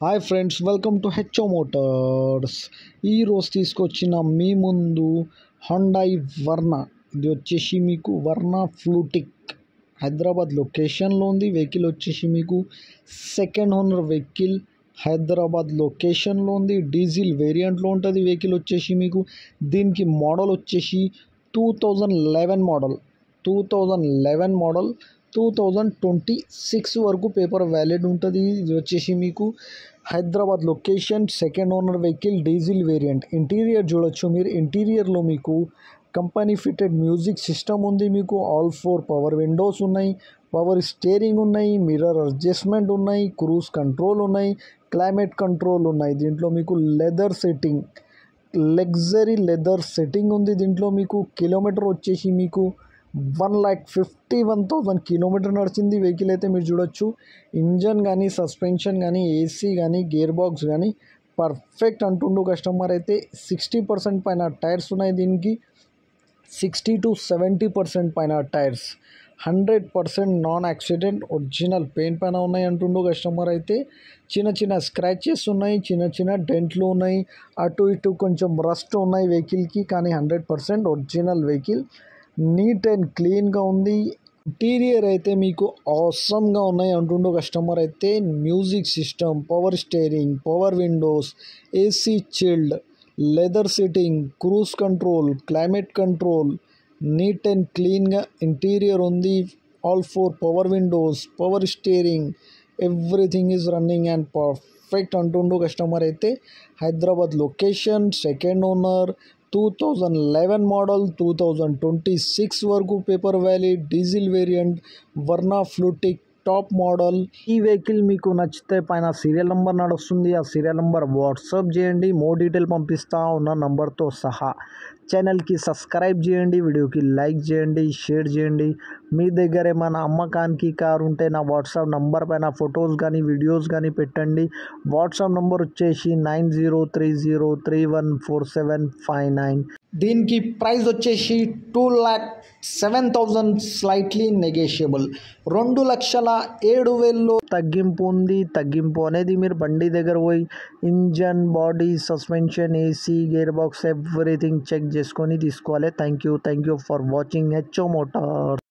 Hi friends, welcome to HO Motors. ఈరోజు తీసుకొచ్చిన మీ ముందు హుండాయ్ వర్నా. ఇది వచ్చేసి మీకు వర్నా ఫ్లూటిక్ హైదరాబాద్ లొకేషన్లో ఉంది. వెహికల్ వచ్చేసి మీకు సెకండ్ ఓనర్ వెహికల్, హైదరాబాద్ లొకేషన్లో ఉంది. డీజిల్ వేరియంట్లో ఉంటుంది. వెహికల్ వచ్చేసి మీకు దీనికి మోడల్ వచ్చేసి 2011 మోడల్ 2026 వరకు పేపర్ వ్యాలిడ్ ఉంటుంది. ఇది వచ్చేసి మీకు Hyderabad location, second owner vehicle, diesel variant. Interior చూడొచ్చు మీరు. ఇంటీరియర్లో మీకు కంపెనీ ఫిటెడ్ మ్యూజిక్ సిస్టమ్ ఉంది. మీకు ఆల్ 4 పవర్ విండోస్ ఉన్నాయి, పవర్ స్టీరింగ్ ఉన్నాయి, మిర్రర్ అడ్జస్ట్మెంట్ ఉన్నాయి, క్రూజ్ కంట్రోల్ ఉన్నాయి, క్లైమేట్ కంట్రోల్ ఉన్నాయి. దీంట్లో మీకు leather setting, luxury leather setting ఉంది. దీంట్లో మీకు కిలోమీటర్ వచ్చేసి మీకు 1,51,000 కిలోమీటర్ నడిచింది వెహికల్ అయితే మీరు చూడొచ్చు. ఇంజన్ కానీ, సస్పెన్షన్ కానీ, ఏసీ కానీ, గేర్ బాక్స్ కానీ పర్ఫెక్ట్ అంటుండు కస్టమర్ అయితే. 60% పైన టైర్స్ ఉన్నాయి. దీనికి 60 to 70% పైన tyres. 100% non accident original paint పైన ఉన్నాయి అంటుండు కస్టమర్ అయితే. చిన్న చిన్న స్క్రాచెస్ ఉన్నాయి, చిన్న చిన్న డెంట్లు ఉన్నాయి, అటు ఇటు కొంచెం రస్ట్ ఉన్నాయి వెహికల్కి. కానీ 100% ఒరిజినల్ వెహికల్. నీట్ అండ్ క్లీన్గా ఉంది. ఇంటీరియర్ అయితే మీకు ఆసమ్గా ఉన్నాయి అంటుండో కస్టమర్ అయితే. Music system, power steering, power windows, AC chilled, leather seating, cruise control, climate control, neat and క్లీన్గా ఇంటీరియర్ ఉంది. All 4 power windows, power steering, everything is running and perfect అంటుండో కస్టమర్ అయితే. Hyderabad location, second owner, 2011 model, 2026 వరకు paper valid, diesel variant, Verna fluidic top model. ఈ vehicle మీకు నచ్చితే పైన serial number నడుస్తుంది. ఆ సీరియల్ నెంబర్ వాట్సాప్ చేయండి, మోర్ డీటెయిల్ పంపిస్తా ఉన్న నంబర్తో సహా. ఛానల్కి సబ్స్క్రైబ్ చేయండి, వీడియోకి లైక్ చేయండి, షేర్ చేయండి. మీ దగ్గర ఏమైనా అమ్మకానికి కారు ఉంటే నా వాట్సాప్ నంబర్ పైన ఫొటోస్ కానీ వీడియోస్ కానీ పెట్టండి. వాట్సాప్ నంబర్ వచ్చేసి 9030314759. దీనికి ప్రైస్ వచ్చేసి 2,07,000 స్లైట్లీ నెగోషియబుల్. 2,07,000 తగ్గింపు ఉంది. తగ్గింపు అనేది మీరు బండి దగ్గర పోయి engine, body, suspension, AC, gear box everything check చేసుకొని తీసుకోవాలి. Thank you for watching HO Motors.